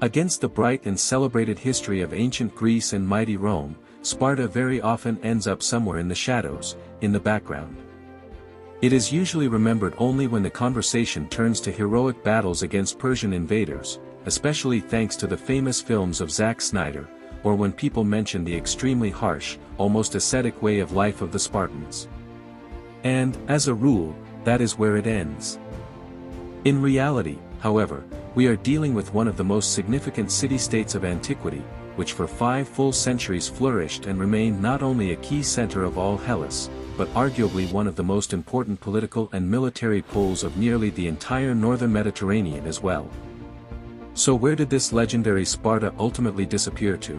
Against the bright and celebrated history of ancient Greece and mighty Rome, Sparta very often ends up somewhere in the shadows, in the background. It is usually remembered only when the conversation turns to heroic battles against Persian invaders, especially thanks to the famous films of Zack Snyder, or when people mention the extremely harsh, almost ascetic way of life of the Spartans. And, as a rule, that is where it ends. In reality, however, we are dealing with one of the most significant city-states of antiquity, which for 5 full centuries flourished and remained not only a key center of all Hellas, but arguably one of the most important political and military poles of nearly the entire northern Mediterranean as well. So where did this legendary Sparta ultimately disappear to?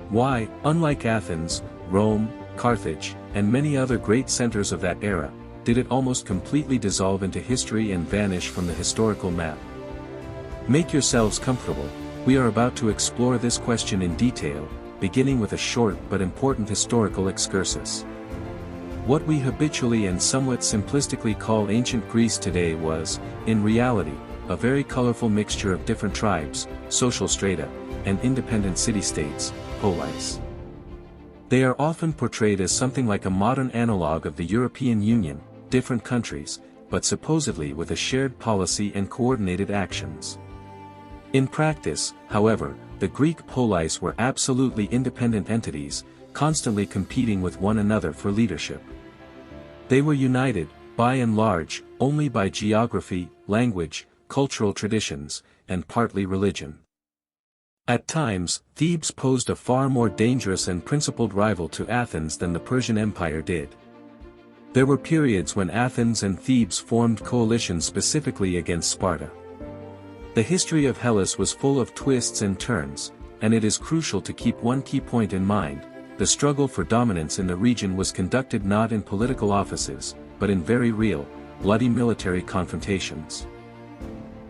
Why, unlike Athens, Rome, Carthage, and many other great centers of that era, did it almost completely dissolve into history and vanish from the historical map? Make yourselves comfortable, we are about to explore this question in detail, beginning with a short but important historical excursus. What we habitually and somewhat simplistically call ancient Greece today was, in reality, a very colorful mixture of different tribes, social strata, and independent city-states, polis. They are often portrayed as something like a modern analog of the European Union, different countries, but supposedly with a shared policy and coordinated actions. In practice, however, the Greek polis were absolutely independent entities, constantly competing with one another for leadership. They were united, by and large, only by geography, language, cultural traditions, and partly religion. At times, Thebes posed a far more dangerous and principled rival to Athens than the Persian Empire did. There were periods when Athens and Thebes formed coalitions specifically against Sparta. The history of Hellas was full of twists and turns, and it is crucial to keep one key point in mind: the struggle for dominance in the region was conducted not in political offices, but in very real, bloody military confrontations.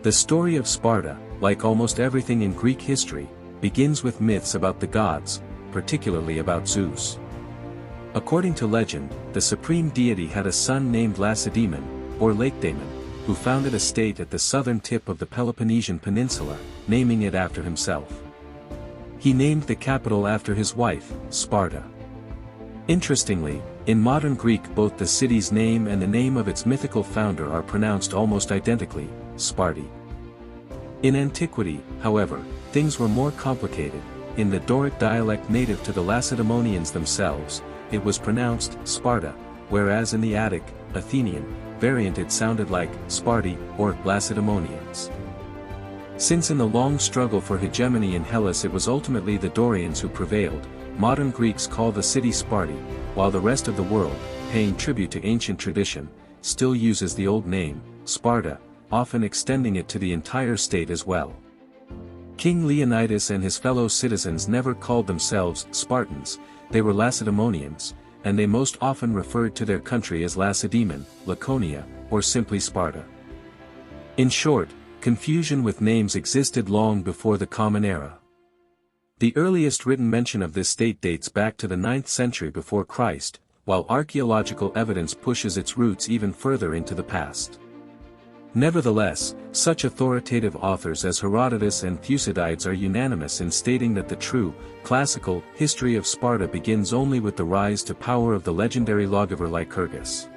The story of Sparta, like almost everything in Greek history, begins with myths about the gods, particularly about Zeus. According to legend, the supreme deity had a son named Lacedaemon, or Lacedaemon, who founded a state at the southern tip of the Peloponnesian Peninsula, naming it after himself. He named the capital after his wife, Sparta. Interestingly, in modern Greek both the city's name and the name of its mythical founder are pronounced almost identically, Sparti. In antiquity, however, things were more complicated. In the Doric dialect native to the Lacedaemonians themselves, it was pronounced Sparta, whereas in the Attic, Athenian, variant it sounded like Sparti or Lacedaemonians. Since in the long struggle for hegemony in Hellas it was ultimately the Dorians who prevailed, modern Greeks call the city Sparti, while the rest of the world, paying tribute to ancient tradition, still uses the old name, Sparta, often extending it to the entire state as well. King Leonidas and his fellow citizens never called themselves Spartans, they were Lacedaemonians, and they most often referred to their country as Lacedaemon, Laconia, or simply Sparta. In short, confusion with names existed long before the Common Era. The earliest written mention of this state dates back to the 9th century before Christ, while archaeological evidence pushes its roots even further into the past. Nevertheless, such authoritative authors as Herodotus and Thucydides are unanimous in stating that the true, classical, history of Sparta begins only with the rise to power of the legendary lawgiver Lycurgus.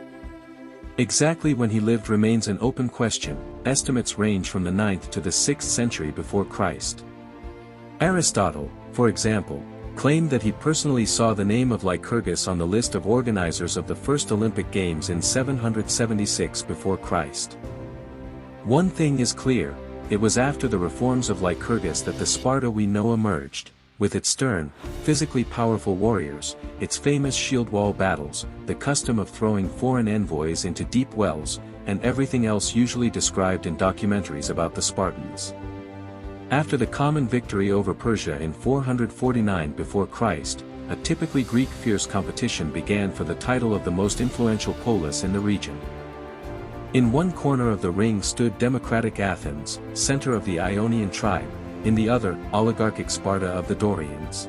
Exactly when he lived remains an open question, estimates range from the 9th to the 6th century before Christ. Aristotle, for example, claimed that he personally saw the name of Lycurgus on the list of organizers of the first Olympic Games in 776 before Christ. One thing is clear, it was after the reforms of Lycurgus that the Sparta we know emerged, with its stern, physically powerful warriors, its famous shield wall battles, the custom of throwing foreign envoys into deep wells, and everything else usually described in documentaries about the Spartans. After the common victory over Persia in 449 before Christ, a typically Greek fierce competition began for the title of the most influential polis in the region. In one corner of the ring stood democratic Athens, center of the Ionian tribe, in the other, oligarchic Sparta of the Dorians.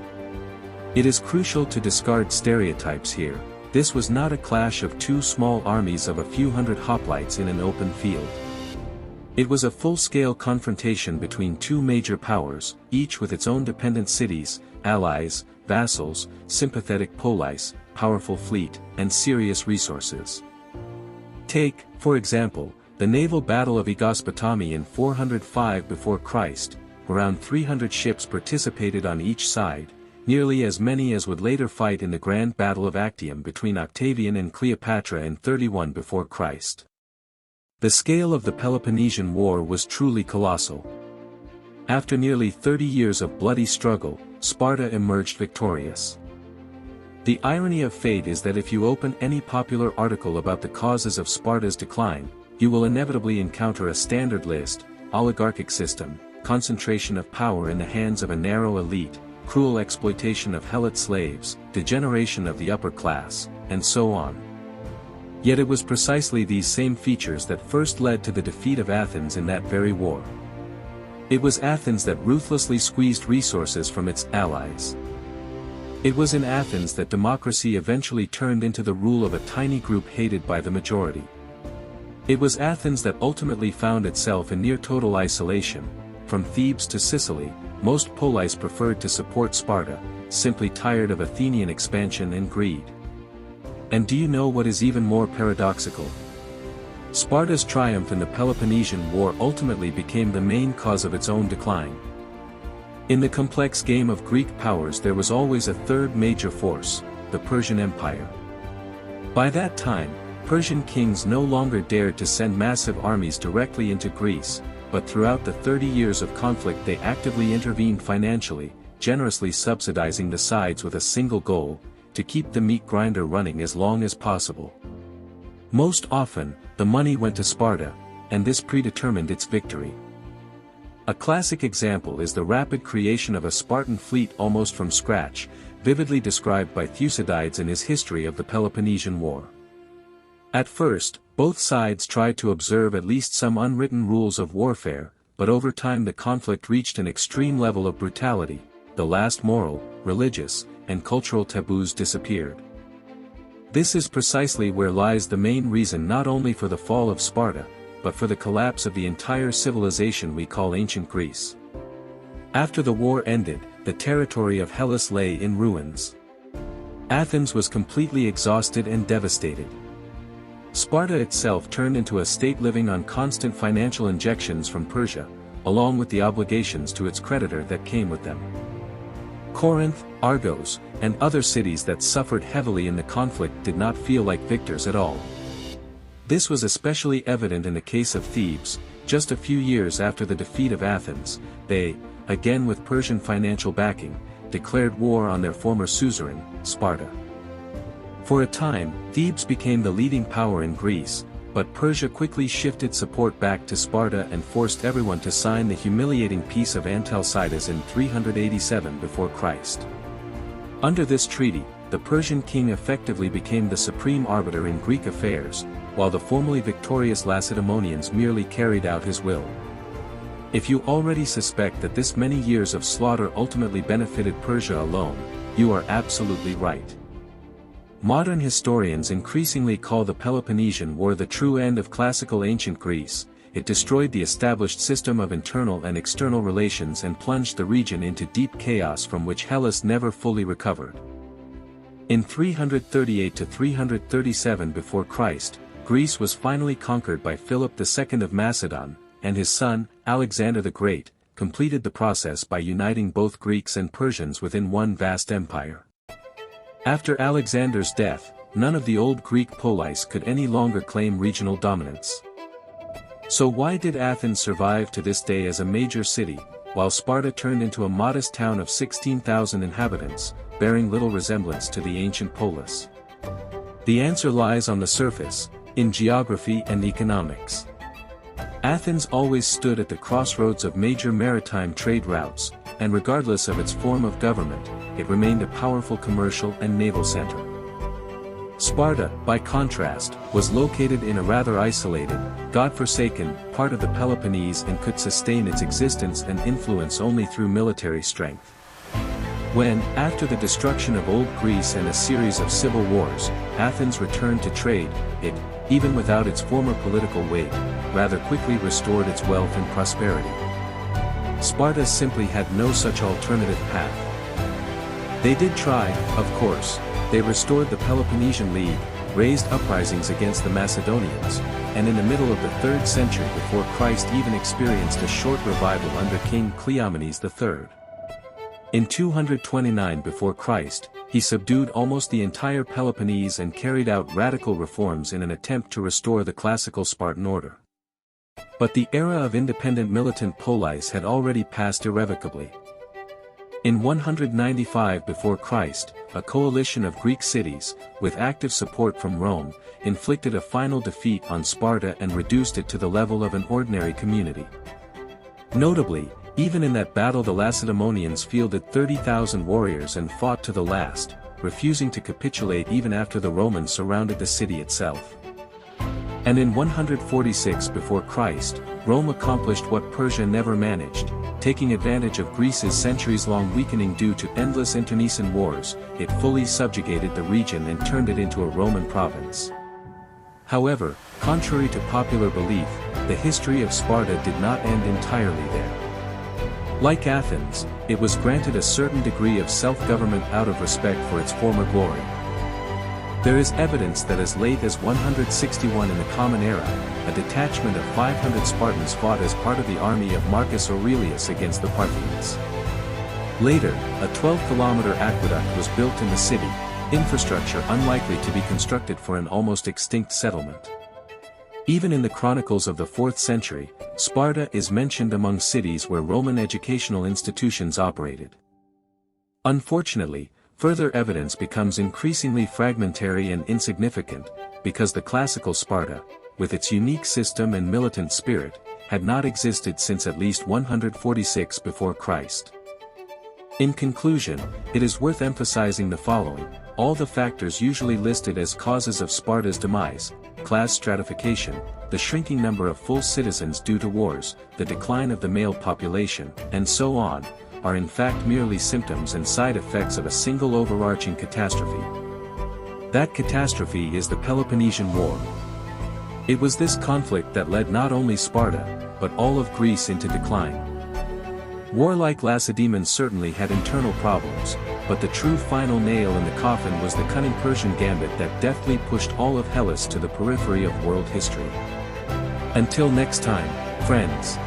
It is crucial to discard stereotypes here. This was not a clash of two small armies of a few hundred hoplites in an open field. It was a full-scale confrontation between two major powers, each with its own dependent cities, allies, vassals, sympathetic polis, powerful fleet, and serious resources. Take, for example, the naval battle of Aegospotami in 405 before Christ. Around 300 ships participated on each side, nearly as many as would later fight in the Grand Battle of Actium between Octavian and Cleopatra in 31 before Christ. The scale of the Peloponnesian War was truly colossal. After nearly 30 years of bloody struggle, Sparta emerged victorious. The irony of fate is that if you open any popular article about the causes of Sparta's decline, you will inevitably encounter a standard list: oligarchic system, concentration of power in the hands of a narrow elite, cruel exploitation of Helot slaves, degeneration of the upper class, and so on. Yet it was precisely these same features that first led to the defeat of Athens in that very war. It was Athens that ruthlessly squeezed resources from its allies. It was in Athens that democracy eventually turned into the rule of a tiny group hated by the majority. It was Athens that ultimately found itself in near total isolation. From Thebes to Sicily, most polis preferred to support Sparta, simply tired of Athenian expansion and greed. And do you know what is even more paradoxical? Sparta's triumph in the Peloponnesian War ultimately became the main cause of its own decline. In the complex game of Greek powers there was always a third major force, the Persian Empire. By that time, Persian kings no longer dared to send massive armies directly into Greece, but throughout the 30 years of conflict they actively intervened financially, generously subsidizing the sides with a single goal: to keep the meat grinder running as long as possible. Most often, the money went to Sparta, and this predetermined its victory. A classic example is the rapid creation of a Spartan fleet almost from scratch, vividly described by Thucydides in his history of the Peloponnesian War. At first, both sides tried to observe at least some unwritten rules of warfare, but over time the conflict reached an extreme level of brutality. The last moral, religious, and cultural taboos disappeared. This is precisely where lies the main reason not only for the fall of Sparta, but for the collapse of the entire civilization we call ancient Greece. After the war ended, the territory of Hellas lay in ruins. Athens was completely exhausted and devastated. Sparta itself turned into a state living on constant financial injections from Persia, along with the obligations to its creditor that came with them. Corinth, Argos, and other cities that suffered heavily in the conflict did not feel like victors at all. This was especially evident in the case of Thebes. Just a few years after the defeat of Athens, they, again with Persian financial backing, declared war on their former suzerain, Sparta. For a time, Thebes became the leading power in Greece, but Persia quickly shifted support back to Sparta and forced everyone to sign the humiliating Peace of Antalcidas in 387 before Christ. Under this treaty, the Persian king effectively became the supreme arbiter in Greek affairs, while the formerly victorious Lacedaemonians merely carried out his will. If you already suspect that this many years of slaughter ultimately benefited Persia alone, you are absolutely right. Modern historians increasingly call the Peloponnesian War the true end of classical ancient Greece. It destroyed the established system of internal and external relations and plunged the region into deep chaos from which Hellas never fully recovered. In 338 to 337 before Christ, Greece was finally conquered by Philip II of Macedon, and his son, Alexander the Great, completed the process by uniting both Greeks and Persians within one vast empire. After Alexander's death, none of the old Greek polis could any longer claim regional dominance. So why did Athens survive to this day as a major city, while Sparta turned into a modest town of 16,000 inhabitants, bearing little resemblance to the ancient polis? The answer lies on the surface, in geography and economics. Athens always stood at the crossroads of major maritime trade routes, and regardless of its form of government, it remained a powerful commercial and naval center. Sparta, by contrast, was located in a rather isolated, god-forsaken, part of the Peloponnese and could sustain its existence and influence only through military strength. When, after the destruction of Old Greece and a series of civil wars, Athens returned to trade, it, even without its former political weight, rather quickly restored its wealth and prosperity. Sparta simply had no such alternative path. They did try, of course. They restored the Peloponnesian League, raised uprisings against the Macedonians, and in the middle of the 3rd century before Christ even experienced a short revival under King Cleomenes III. In 229 before Christ, he subdued almost the entire Peloponnese and carried out radical reforms in an attempt to restore the classical Spartan order. But the era of independent militant polis had already passed irrevocably. In 195 before Christ, a coalition of Greek cities, with active support from Rome, inflicted a final defeat on Sparta and reduced it to the level of an ordinary community. Notably, even in that battle the Lacedaemonians fielded 30,000 warriors and fought to the last, refusing to capitulate even after the Romans surrounded the city itself. And in 146 before Christ, Rome accomplished what Persia never managed, taking advantage of Greece's centuries-long weakening due to endless internecine wars. It fully subjugated the region and turned it into a Roman province. However, contrary to popular belief, the history of Sparta did not end entirely there. Like Athens, it was granted a certain degree of self-government out of respect for its former glory. There is evidence that as late as 161 in the Common Era, a detachment of 500 Spartans fought as part of the army of Marcus Aurelius against the Parthians. Later, a 12-kilometer aqueduct was built in the city, infrastructure unlikely to be constructed for an almost extinct settlement. Even in the chronicles of the 4th century, Sparta is mentioned among cities where Roman educational institutions operated. Unfortunately, further evidence becomes increasingly fragmentary and insignificant, because the classical Sparta, with its unique system and militant spirit, had not existed since at least 146 before Christ. In conclusion, it is worth emphasizing the following: all the factors usually listed as causes of Sparta's demise, class stratification, the shrinking number of full citizens due to wars, the decline of the male population, and so on, are in fact merely symptoms and side effects of a single overarching catastrophe. That catastrophe is the Peloponnesian War. It was this conflict that led not only Sparta, but all of Greece into decline. Warlike Lacedaemon certainly had internal problems, but the true final nail in the coffin was the cunning Persian gambit that deftly pushed all of Hellas to the periphery of world history. Until next time, friends.